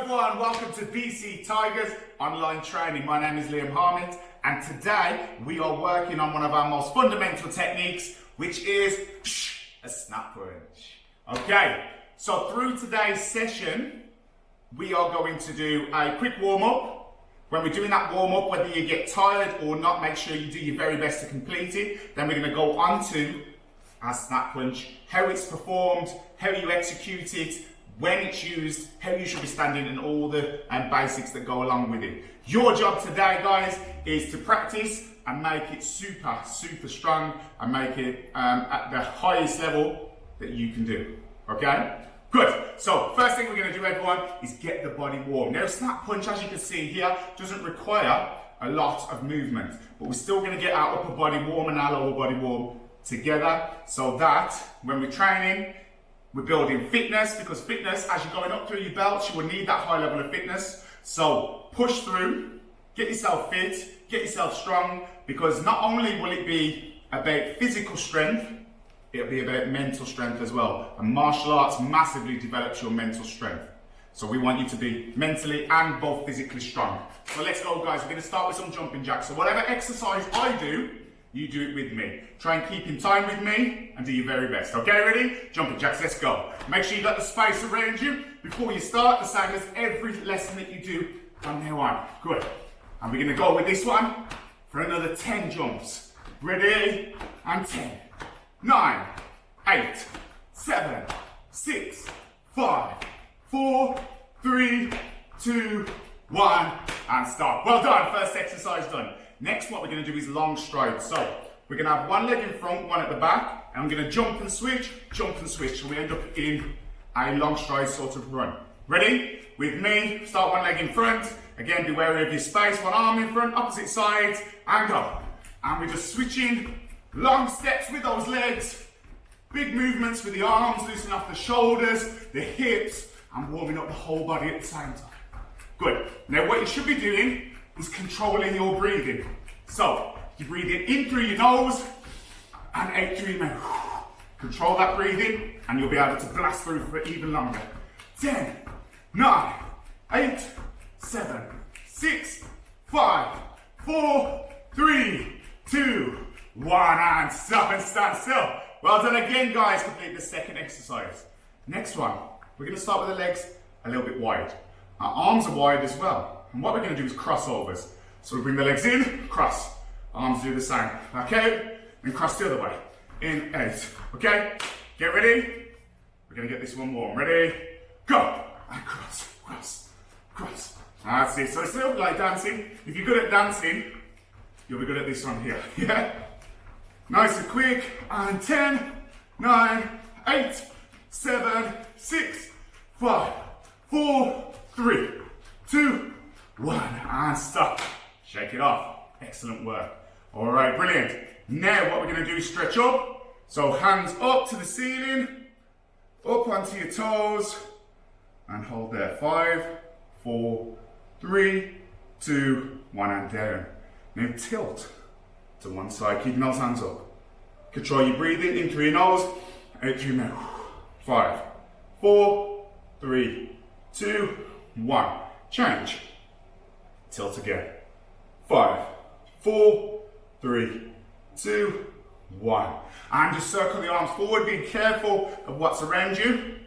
everyone, welcome to BC Tigers online training. My name is Liam Harmit and today we are working on one of our most fundamental techniques, which is a snap punch. Okay, so through today's session, we are going to do a quick warm-up. When we're doing that warm-up, whether you get tired or not, make sure you do your very best to complete it. Then we're going to go on to our snap punch, how it's performed, how you execute it, when it's used, how you should be standing, and all the basics that go along with it. Your job today, guys, is to practice and make it super strong and make it at the highest level that you can do, okay? Good, so first thing we're gonna do, everyone, is get the body warm. Now, snap punch, as you can see here, doesn't require a lot of movement, but we're still gonna get our upper body warm and our lower body warm together, so that when we're training, we're building fitness, because fitness, as you're going up through your belts, you will need that high level of fitness. So push through, get yourself fit, get yourself strong, because not only will it be about physical strength, it'll be about mental strength as well. And martial arts massively develops your mental strength. So we want you to be mentally and both physically strong. So let's go, guys. We're going to start with some jumping jacks. So whatever exercise I do, you do it with me. Try and keep in time with me and do your very best. Okay, ready? Jumping jacks, let's go. Make sure you got the space around you before you start, the same as every lesson that you do from now on. Good. And we're gonna go with this one for another 10 jumps. Ready? And 10, 9, 8, 7, 6, 5, 4, 3, 2, 1, and stop. Well done, first exercise done. Next, what we're going to do is long strides. So we're going to have one leg in front, one at the back, and I'm going to jump and switch, so we end up in a long stride sort of run. Ready? With me, start one leg in front. Again, be wary of your space, one arm in front, opposite sides, and go. And we're just switching long steps with those legs, big movements with the arms, loosening off the shoulders, the hips, and warming up the whole body at the same time. Good. Now, what you should be doing is controlling your breathing. So, you're breathing in through your nose and out through your mouth. Control that breathing and you'll be able to blast through for even longer. 10, 9, 8, 7, 6, 5, 4, 3, 2, 1, and stop and stand still. Well done again, guys. Complete the second exercise. Next one, we're going to start with the legs a little bit wide. Our arms are wide as well. And what we're going to do is crossovers. So we bring the legs in, cross. Arms do the same. Okay? And cross the other way. In, out. Okay? Get ready? We're going to get this one warm. Ready? Go! And cross, cross, cross. That's it. So it's a little bit like dancing. If you're good at dancing, you'll be good at this one here. Yeah? Nice and quick. And 10, 9, 8, 7, 6, 5, 4, 3, 2, 1, and stop. Shake it off. Excellent work. All right, brilliant. Now what we're going to do is stretch up. So hands up to the ceiling, up onto your toes, and hold there. 5, 4, 3, 2, 1, and down. Now tilt to one side, keeping those hands up. Control your breathing in through your nose, out through your mouth. 5, 4, 3, 2, 1. Change. Tilt again. 5, 4, 3, 2, 1. And just circle the arms forward, being careful of what's around you.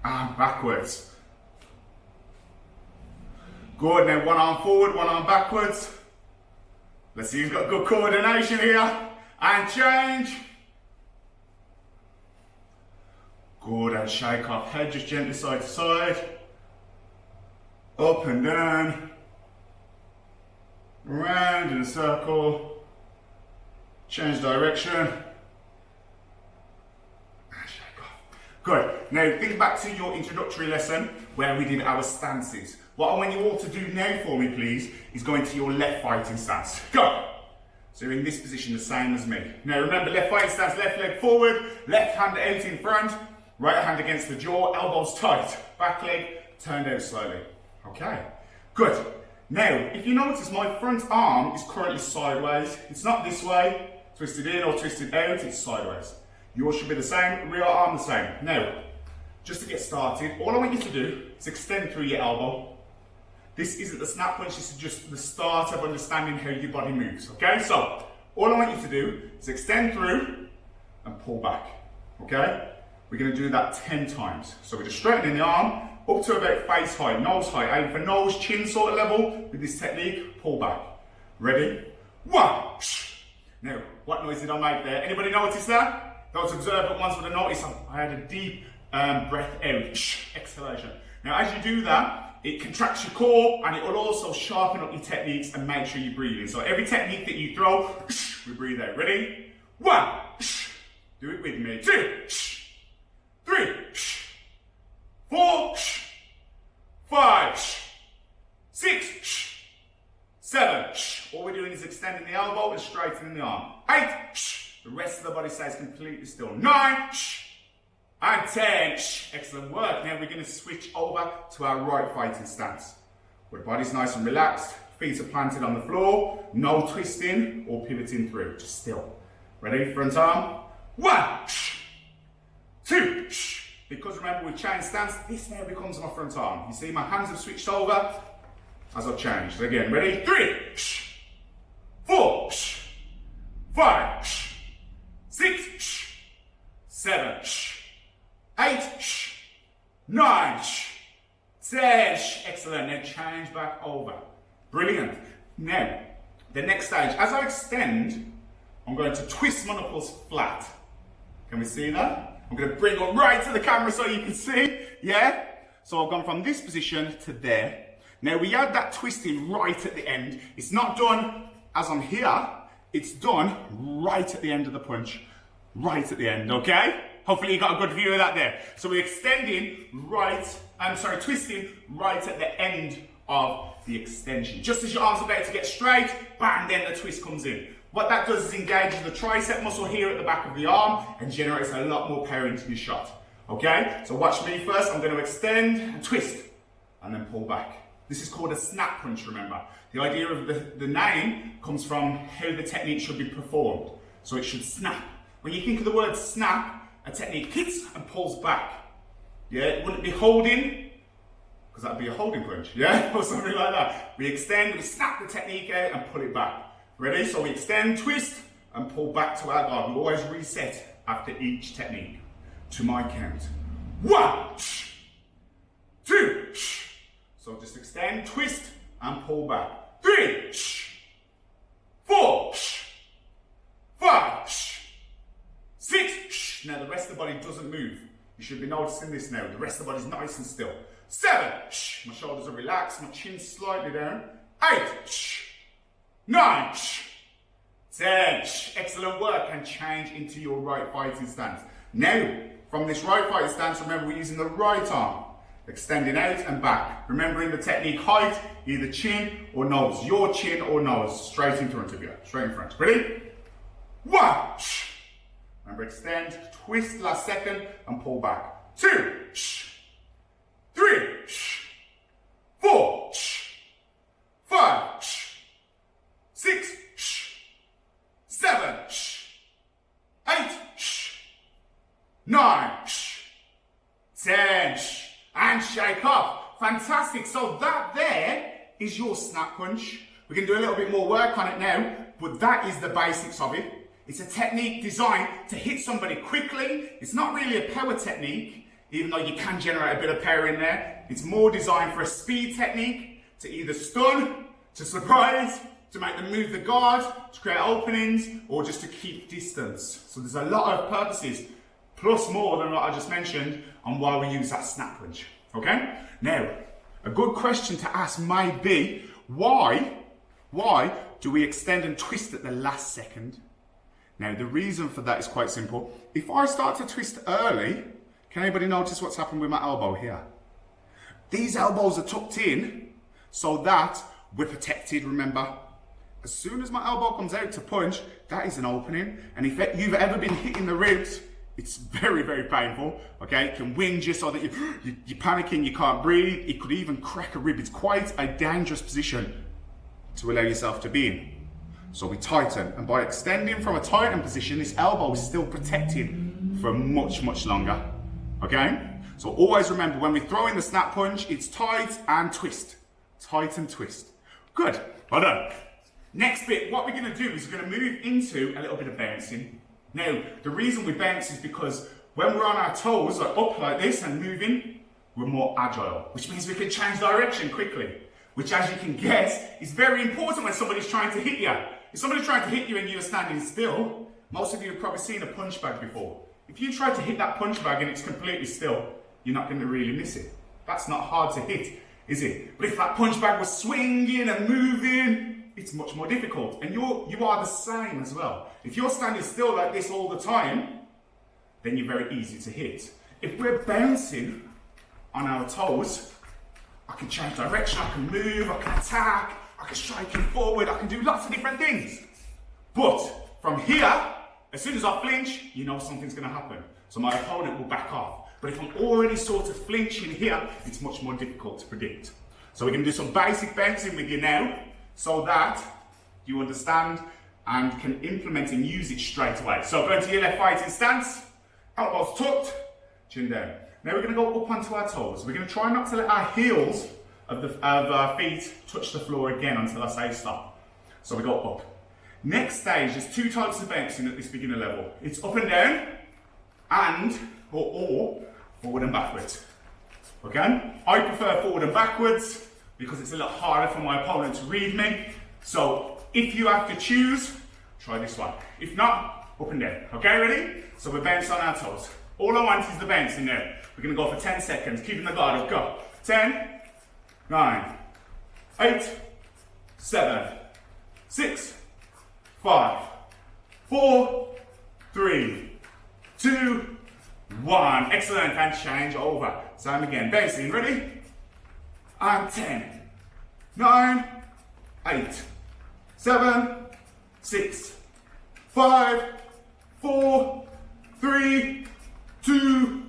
And backwards. Good, now one arm forward, one arm backwards. Let's see who's got good coordination here. And change. Good, and shake off. Head just gently side to side. Up and down. Round in a circle. Change direction. And shake off. Good. Now think back to your introductory lesson where we did our stances. What I want you all to do now for me, please, is go into your left fighting stance. Go! So you're in this position the same as me. Now remember, left fighting stance, left leg forward, left hand out in front, right hand against the jaw, elbows tight, back leg turned out slowly. Okay, good. Now, if you notice, my front arm is currently sideways. It's not this way, twisted in or twisted out, it's sideways. Yours should be the same, rear arm the same. Now, just to get started, all I want you to do is extend through your elbow. This isn't the snap punch, this is just the start of understanding how your body moves, okay? So, all I want you to do is extend through and pull back, okay? We're gonna do that 10 times. So we're just straightening the arm up to about face height, nose height, aim for nose, chin sort of level with this technique, pull back. Ready? 1. Now, what noise did I make there? Anybody notice that? Those observant ones would have noticed I had a deep breath out, exhalation. Now, as you do that, it contracts your core and it will also sharpen up your techniques and make sure you breathe in. So every technique that you throw, we breathe out. Ready? 1. Do it with me. 2. 3. 4. 5. 6. 7. All we're doing is extending the elbow and straightening the arm. 8. The rest of the body stays completely still. 9. And 10. Excellent work. Now we're going to switch over to our right fighting stance, where the body's nice and relaxed, feet are planted on the floor, no twisting or pivoting through, just still. Ready? Front arm. 1. 2. Because remember we changed stance, this now becomes my front arm. You see my hands have switched over as I've changed. Again, ready? 3. 4. 5. 6. 7. 8. 9. 10. Excellent. Now change back over. Brilliant. Now, the next stage, as I extend, I'm going to twist my knuckles flat. Can we see that? I'm going to bring them right to the camera so you can see. Yeah? So I've gone from this position to there. Now we add that twisting right at the end. It's not done as I'm here. It's done right at the end of the punch. Right at the end, okay? Hopefully you got a good view of that there. So we're extending twisting right at the end of the extension. Just as your arm's about to get straight, bang, then the twist comes in. What that does is engages the tricep muscle here at the back of the arm and generates a lot more power into your shot. Okay? So watch me first. I'm going to extend and twist and then pull back. This is called a snap punch, remember. The idea of the name comes from how the technique should be performed. So it should snap. When you think of the word snap, a technique hits and pulls back. Yeah, it wouldn't be holding, because that'd be a holding punch, yeah? Or something like that. We extend, we snap the technique out and pull it back. Ready? So we extend, twist, and pull back to our guard. We always reset after each technique. To my count. 1, 2. So just extend, twist, and pull back. 3, 4, 5, 6. Now the rest of the body doesn't move. You should be noticing this now. The rest of the body's nice and still. 7. My shoulders are relaxed, my chin's slightly down. 8. 9. 10. Excellent work. And change into your right fighting stance. Now, from this right fighting stance, remember we're using the right arm. Extending out and back. Remembering the technique height, either chin or nose. Your chin or nose. Straight in front of you. Straight in front. Ready? 1. Remember, extend, twist last second, and pull back. 2. 3. 4. 5. 6. 7. 8. 9. 10. And shake off. Fantastic. So that there is your snap punch. We can do a little bit more work on it now, but that is the basics of it. It's a technique designed to hit somebody quickly. It's not really a power technique, even though you can generate a bit of power in there. It's more designed for a speed technique, to either stun, to surprise, to make them move the guard, to create openings, or just to keep distance. So there's a lot of purposes, plus more than what I just mentioned, on why we use that snap punch. Okay? Now, a good question to ask might be, why do we extend and twist at the last second? Now, the reason for that is quite simple. If I start to twist early, can anybody notice what's happened with my elbow here? These elbows are tucked in so that we're protected, remember? As soon as my elbow comes out to punch, that is an opening. And if you've ever been hitting the ribs, it's very, very painful, okay? It can whinge you so that you're panicking, you can't breathe. It could even crack a rib. It's quite a dangerous position to allow yourself to be in. So we tighten, and by extending from a tightened position, this elbow is still protected for much, much longer, okay? So always remember, when we throw in the snap punch, it's tight and twist. Tight and twist. Good, well done. Next bit, what we're gonna do is we're gonna move into a little bit of bouncing. Now, the reason we bounce is because when we're on our toes, like up like this and moving, we're more agile, which means we can change direction quickly, which, as you can guess, is very important when somebody's trying to hit you. If somebody's trying to hit you and you're standing still, most of you have probably seen a punch bag before. If you try to hit that punch bag and it's completely still, you're not going to really miss it. That's not hard to hit, is it? But if that punch bag was swinging and moving, it's much more difficult. And you are the same as well. If you're standing still like this all the time, then you're very easy to hit. If we're bouncing on our toes, I can change direction, I can move, I can attack, I can strike you forward, I can do lots of different things. But from here, as soon as I flinch, you know something's going to happen. So my opponent will back off. But if I'm already sort of flinching here, it's much more difficult to predict. So we're going to do some basic bouncing with you now, so that you understand and can implement and use it straight away. So go into your left fighting stance, elbows tucked, chin down. Now we're going to go up onto our toes. We're going to try not to let our heels of our feet touch the floor again until I say stop. So we go up. Next stage, there's two types of bouncing at this beginner level. It's up and down, and or forward and backwards. Okay? I prefer forward and backwards because it's a lot harder for my opponent to read me. So if you have to choose, try this one. If not, up and down. Okay, ready? So we're bouncing on our toes. All I want is the bouncing now. We're going to go for 10 seconds, keeping the guard up. Go. 10, 9, 8, 7, 6, 5, 4, 3, 2, 1. Excellent. And change over. Same again. Bouncing. Ready? And 10, 9, 8, 7, 6, 5, 4, 3, 2,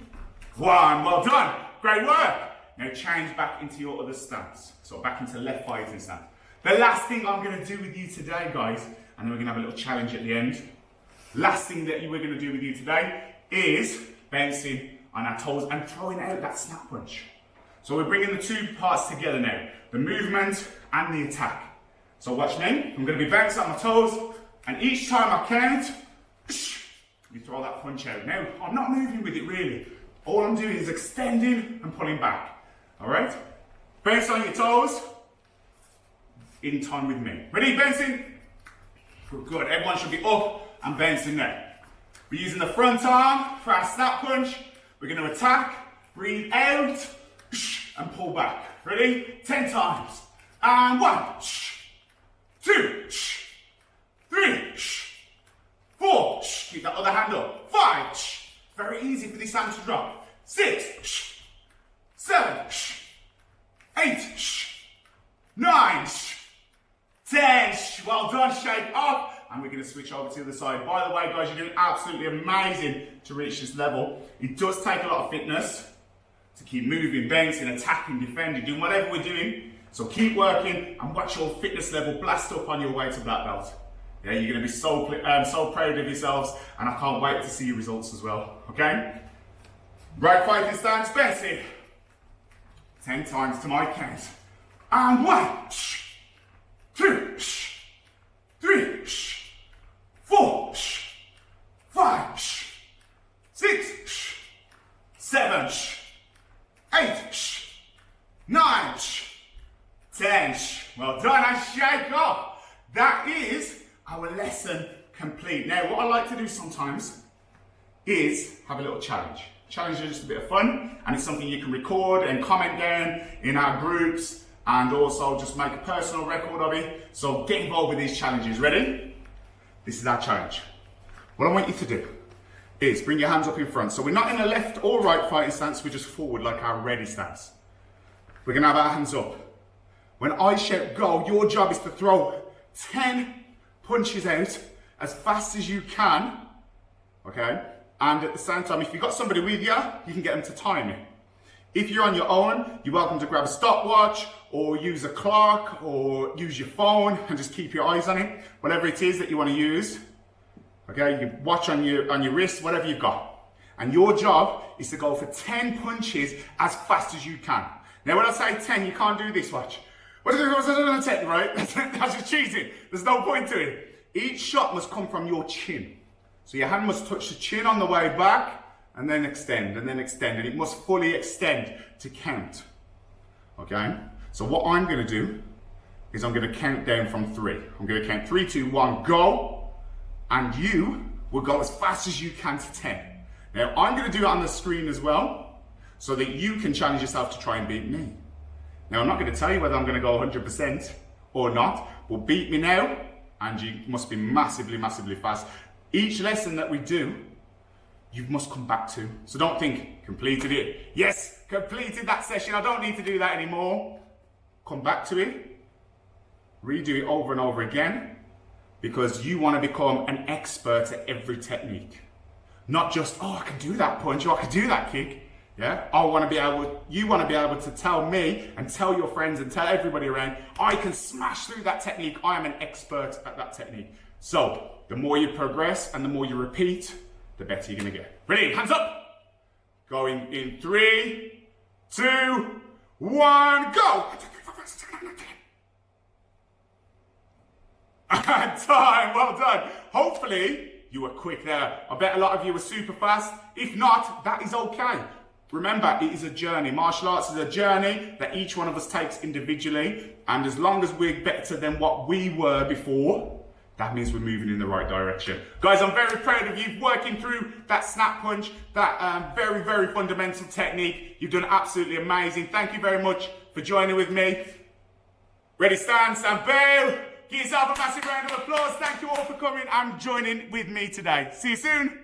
1. Well done. Great work. Now change back into your other stance. So back into left fighting stance. The last thing I'm going to do with you today, guys, and then we're going to have a little challenge at the end. Last thing that we're going to do with you today is bouncing on our toes and throwing out that snap punch. So we're bringing the two parts together now. The movement and the attack. So watch me. I'm going to be bouncing on my toes, and each time I count, you throw that punch out. Now, I'm not moving with it really. All I'm doing is extending and pulling back. Alright? Bounce on your toes, in time with me. Ready, bouncing? Good, everyone should be up and bouncing now. We're using the front arm for our snap punch. We're going to attack, breathe out, and pull back. Ready? 10 times. And 1, 2, 3, 4, keep that other hand up. 5, very easy for this hand to drop. 6, 7, 8, 9, 10. Well done, shake off. And we're going to switch over to the other side. By the way, guys, you're doing absolutely amazing to reach this level. It does take a lot of fitness to keep moving, bouncing, attacking, defending, doing whatever we're doing. So keep working and watch your fitness level blast up on your way to black belt. Yeah, you're going to be so proud of yourselves, and I can't wait to see your results as well. Okay? Right fighting stance, bouncing. 10 times to my count. And 1, 2, 3, 4, 5, 6, 7, 8, 9, 10. Well done, and shake off. That is our lesson complete. Now, what I like to do sometimes is have a little challenge. Challenges are just a bit of fun, and it's something you can record and comment down in our groups, and also just make a personal record of it. So get involved with these challenges. Ready? This is our challenge. What I want you to do is bring your hands up in front. So we're not in a left or right fighting stance, we're just forward like our ready stance. We're gonna have our hands up. When I shout go, your job is to throw 10 punches out as fast as you can, okay? And at the same time, if you've got somebody with you, you can get them to time it. If you're on your own, you're welcome to grab a stopwatch or use a clock or use your phone and just keep your eyes on it. Whatever it is that you want to use, okay? You watch on your wrist, whatever you've got. And your job is to go for 10 punches as fast as you can. Now, when I say 10, you can't do this, watch. What's a 10, right? That's just cheating. There's no point to it. Each shot must come from your chin. So your hand must touch the chin on the way back, and then extend, and then extend. And it must fully extend to count. Okay? So what I'm going to do is I'm going to count down from 3. I'm going to count 3, 2, 1, go. And you will go as fast as you can to 10. Now, I'm going to do it on the screen as well, so that you can challenge yourself to try and beat me. Now, I'm not going to tell you whether I'm going to go 100% or not, but beat me now, and you must be massively, massively fast. Each lesson that we do, you must come back to. So don't think, completed it. Yes, completed that session. I don't need to do that anymore. Come back to it. Redo it over and over again, because you want to become an expert at every technique. Not just, oh, I can do that punch, or I can do that kick. Yeah, you want to be able to tell me and tell your friends and tell everybody around, I can smash through that technique. I am an expert at that technique. So the more you progress and the more you repeat, the better you're going to get. Ready? Hands up. Going in 3, 2, 1, go. Time, well done. Hopefully you were quick there. I bet a lot of you were super fast. If not, that is okay. Remember, it is a journey. Martial arts is a journey that each one of us takes individually. And as long as we're better than what we were before, that means we're moving in the right direction. Guys, I'm very proud of you working through that snap punch, that very, very fundamental technique. You've done absolutely amazing. Thank you very much for joining with me. Ready, stand bail. Give yourself a massive round of applause. Thank you all for coming and joining with me today. See you soon.